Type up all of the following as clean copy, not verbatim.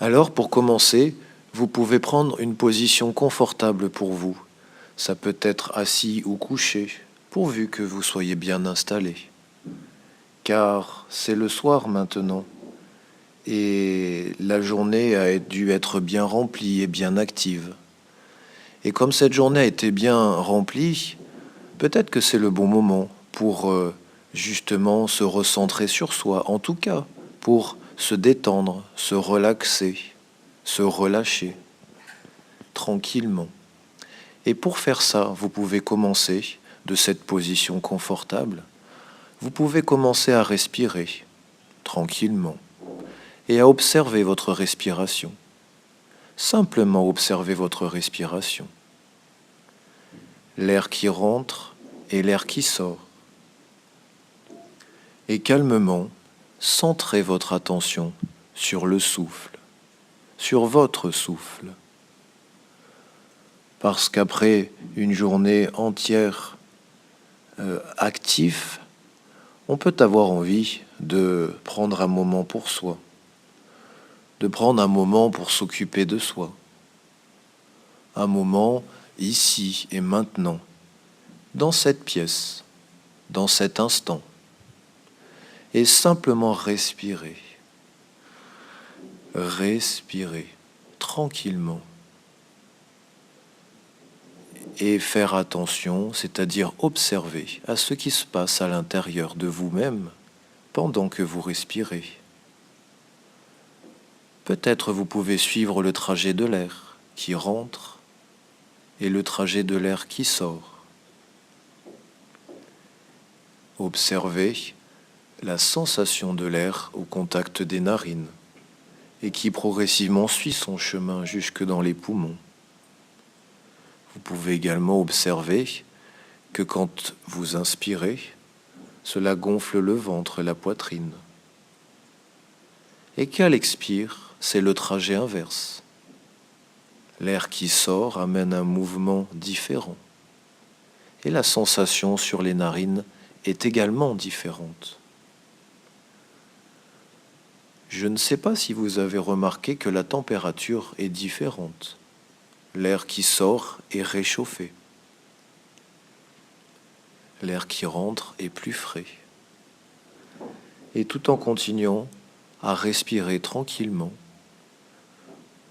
Alors, pour commencer, vous pouvez prendre une position confortable pour vous. Ça peut être assis ou couché, pourvu que vous soyez bien installé. Car c'est le soir maintenant, et la journée a dû être bien remplie et bien active. Et comme cette journée a été bien remplie, peut-être que c'est le bon moment pour justement se recentrer sur soi, en tout cas pour se détendre, se relaxer, se relâcher tranquillement. Et pour faire ça, vous pouvez commencer de cette position confortable. Vous pouvez commencer à respirer tranquillement et à observer votre respiration. Simplement observer votre respiration. L'air qui rentre et l'air qui sort. Et calmement, centrez votre attention sur le souffle, sur votre souffle. Parce qu'après une journée entière active, on peut avoir envie de prendre un moment pour soi, de prendre un moment pour s'occuper de soi, un moment ici et maintenant, dans cette pièce, dans cet instant, et simplement respirer, respirer tranquillement. Et faire attention, c'est-à-dire observer à ce qui se passe à l'intérieur de vous-même pendant que vous respirez. Peut-être vous pouvez suivre le trajet de l'air qui rentre et le trajet de l'air qui sort. Observez la sensation de l'air au contact des narines et qui progressivement suit son chemin jusque dans les poumons. Vous pouvez également observer que quand vous inspirez, cela gonfle le ventre et la poitrine. Et qu'à l'expire, c'est le trajet inverse. L'air qui sort amène un mouvement différent. Et la sensation sur les narines est également différente. Je ne sais pas si vous avez remarqué que la température est différente. L'air qui sort est réchauffé. L'air qui rentre est plus frais. Et tout en continuant à respirer tranquillement,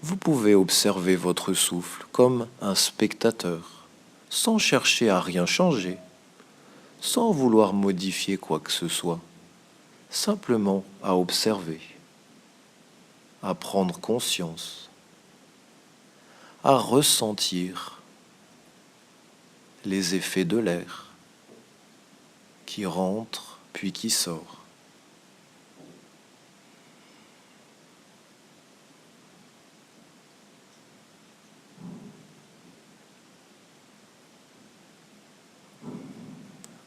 vous pouvez observer votre souffle comme un spectateur, sans chercher à rien changer, sans vouloir modifier quoi que ce soit, simplement à observer, à prendre conscience, à ressentir les effets de l'air qui rentre puis qui sort.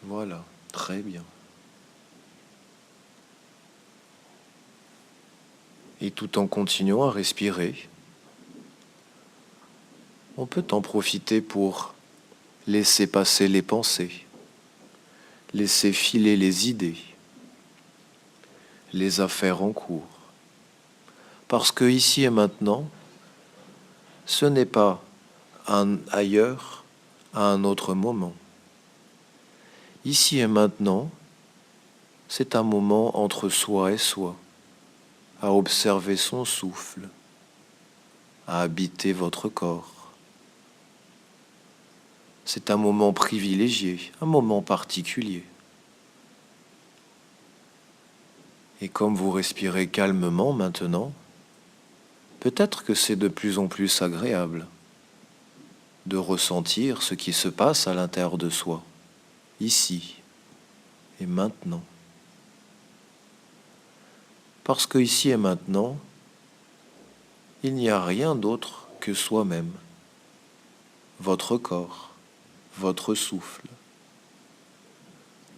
Voilà, très bien. Et tout en continuant à respirer, on peut en profiter pour laisser passer les pensées, laisser filer les idées, les affaires en cours. Parce que ici et maintenant, ce n'est pas ailleurs à un autre moment. Ici et maintenant, c'est un moment entre soi et soi, à observer son souffle, à habiter votre corps. C'est un moment privilégié, un moment particulier. Et comme vous respirez calmement maintenant, peut-être que c'est de plus en plus agréable de ressentir ce qui se passe à l'intérieur de soi, ici et maintenant. Parce que ici et maintenant, il n'y a rien d'autre que soi-même, votre corps, votre souffle,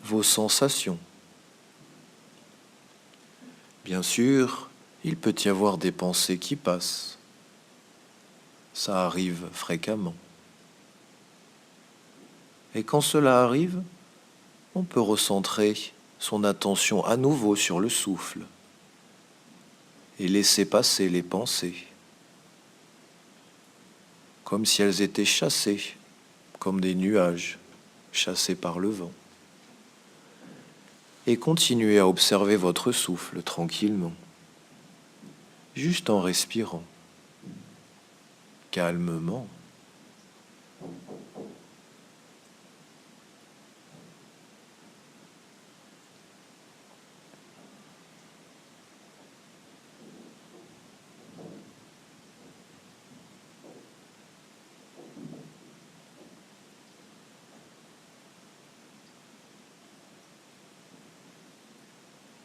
vos sensations. Bien sûr, il peut y avoir des pensées qui passent. Ça arrive fréquemment. Et quand cela arrive, on peut recentrer son attention à nouveau sur le souffle et laissez passer les pensées, comme si elles étaient chassées, comme des nuages chassés par le vent. Et continuez à observer votre souffle tranquillement, juste en respirant, calmement.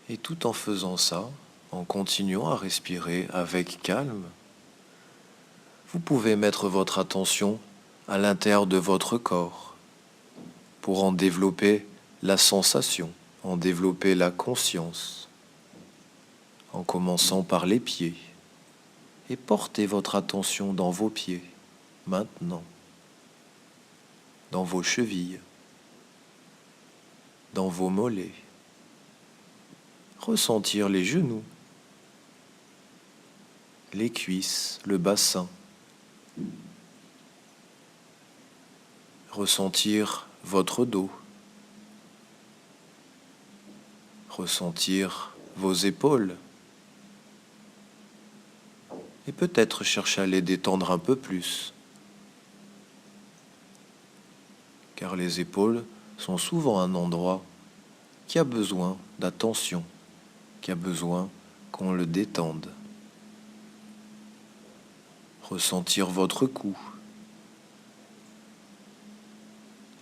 Et tout en faisant ça, en continuant à respirer avec calme, vous pouvez mettre votre attention à l'intérieur de votre corps pour en développer la sensation, en développer la conscience, en commençant par les pieds. Et portez votre attention dans vos pieds, maintenant, dans vos chevilles, dans vos mollets. Ressentir les genoux, les cuisses, le bassin. Ressentir votre dos. Ressentir vos épaules. Et peut-être chercher à les détendre un peu plus. Car les épaules sont souvent un endroit qui a besoin d'attention, qui a besoin qu'on le détende. Ressentir votre cou.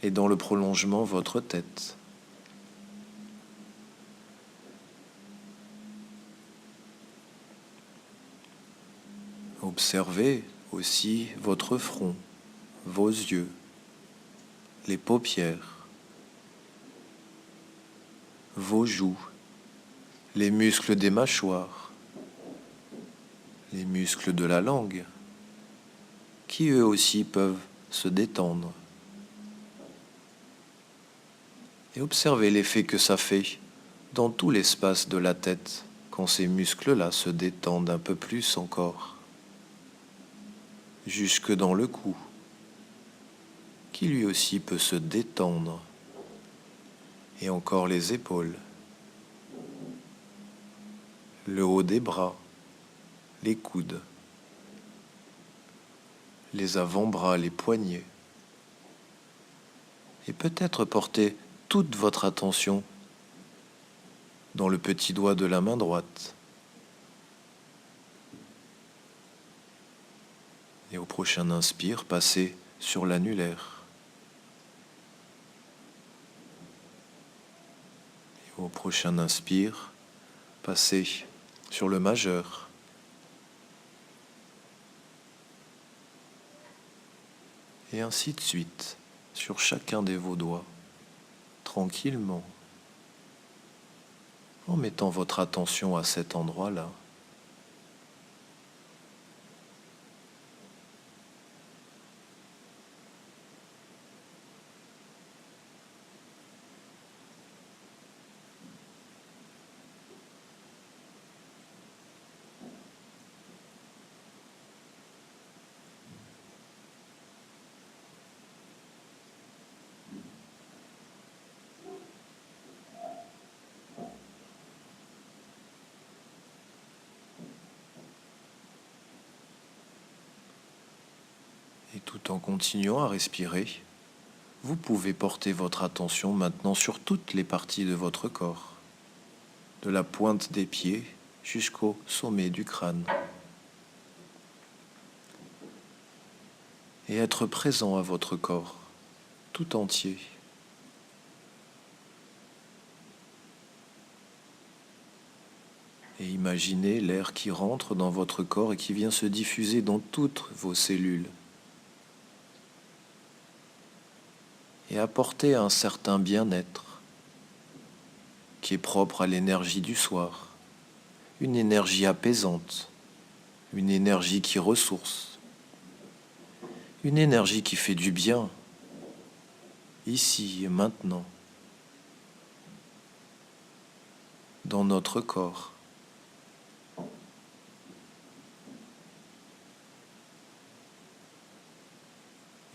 Et dans le prolongement, votre tête. Observez aussi votre front, vos yeux, les paupières, vos joues, les muscles des mâchoires, les muscles de la langue, qui eux aussi peuvent se détendre. Et observez l'effet que ça fait dans tout l'espace de la tête quand ces muscles-là se détendent un peu plus encore, jusque dans le cou, qui lui aussi peut se détendre, et encore les épaules, le haut des bras, les coudes, les avant-bras, les poignets, et peut-être porter toute votre attention dans le petit doigt de la main droite. Et au prochain inspire, passez sur l'annulaire. Et au prochain inspire, passez sur le majeur. Et ainsi de suite, sur chacun de vos doigts, tranquillement, en mettant votre attention à cet endroit-là. Et tout en continuant à respirer, vous pouvez porter votre attention maintenant sur toutes les parties de votre corps, de la pointe des pieds jusqu'au sommet du crâne. Et être présent à votre corps, tout entier. Et imaginez l'air qui rentre dans votre corps et qui vient se diffuser dans toutes vos cellules. Et apporter un certain bien-être qui est propre à l'énergie du soir, une énergie apaisante, une énergie qui ressource, une énergie qui fait du bien, ici et maintenant, dans notre corps.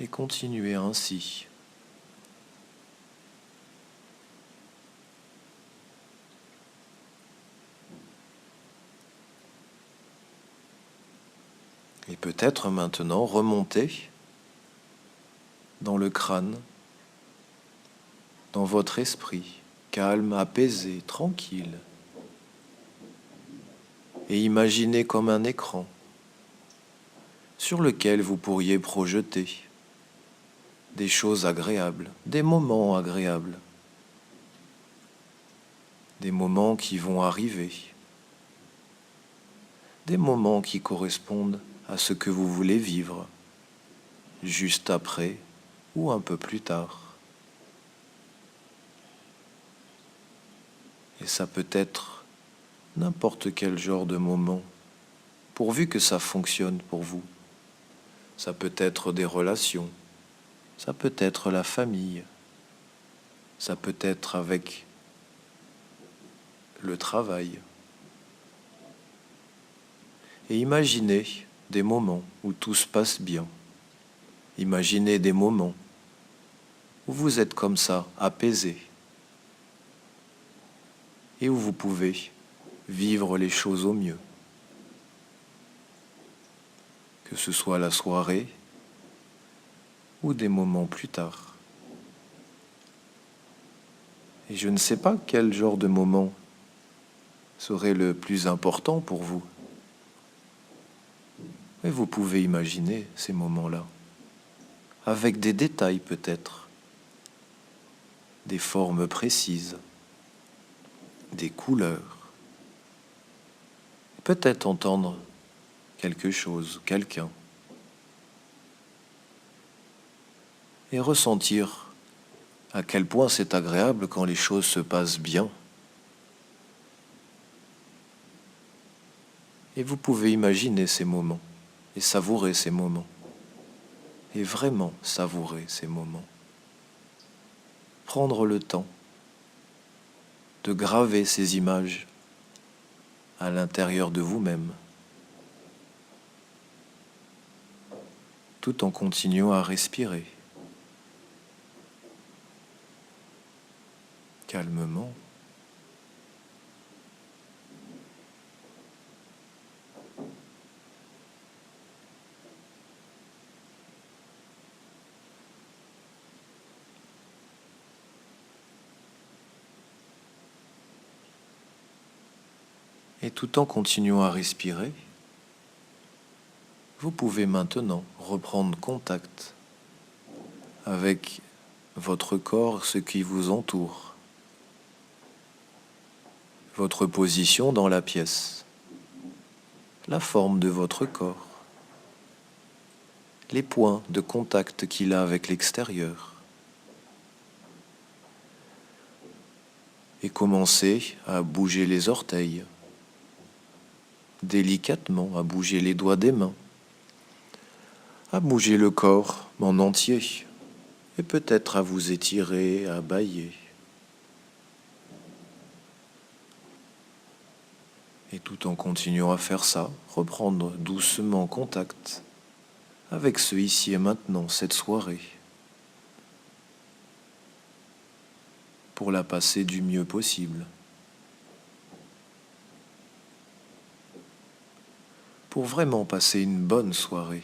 et continuez ainsi. Et peut-être maintenant remonter dans le crâne, dans votre esprit, calme, apaisé, tranquille. Et imaginez comme un écran sur lequel vous pourriez projeter des choses agréables, des moments agréables, des moments qui vont arriver, des moments qui correspondent à ce que vous voulez vivre, juste après ou un peu plus tard. Et ça peut être n'importe quel genre de moment, pourvu que ça fonctionne pour vous. Ça peut être des relations, ça peut être la famille, ça peut être avec le travail. Et imaginez des moments où tout se passe bien. Imaginez des moments où vous êtes comme ça, apaisé, et où vous pouvez vivre les choses au mieux. Que ce soit la soirée ou des moments plus tard. Et je ne sais pas quel genre de moment serait le plus important pour vous. Mais vous pouvez imaginer ces moments-là, avec des détails peut-être, des formes précises, des couleurs, peut-être entendre quelque chose, quelqu'un, et ressentir à quel point c'est agréable quand les choses se passent bien. Et vous pouvez imaginer ces moments, et savourer ces moments, et vraiment savourer ces moments. Prendre le temps de graver ces images à l'intérieur de vous-même, tout en continuant à respirer calmement. Et tout en continuant à respirer, vous pouvez maintenant reprendre contact avec votre corps, ce qui vous entoure, votre position dans la pièce, la forme de votre corps, les points de contact qu'il a avec l'extérieur. Et commencez à bouger les orteils, délicatement, à bouger les doigts des mains, à bouger le corps en entier, et peut-être à vous étirer, à bâiller. Et tout en continuant à faire ça, reprendre doucement contact avec ce ici et maintenant, cette soirée, pour la passer du mieux possible, pour vraiment passer une bonne soirée.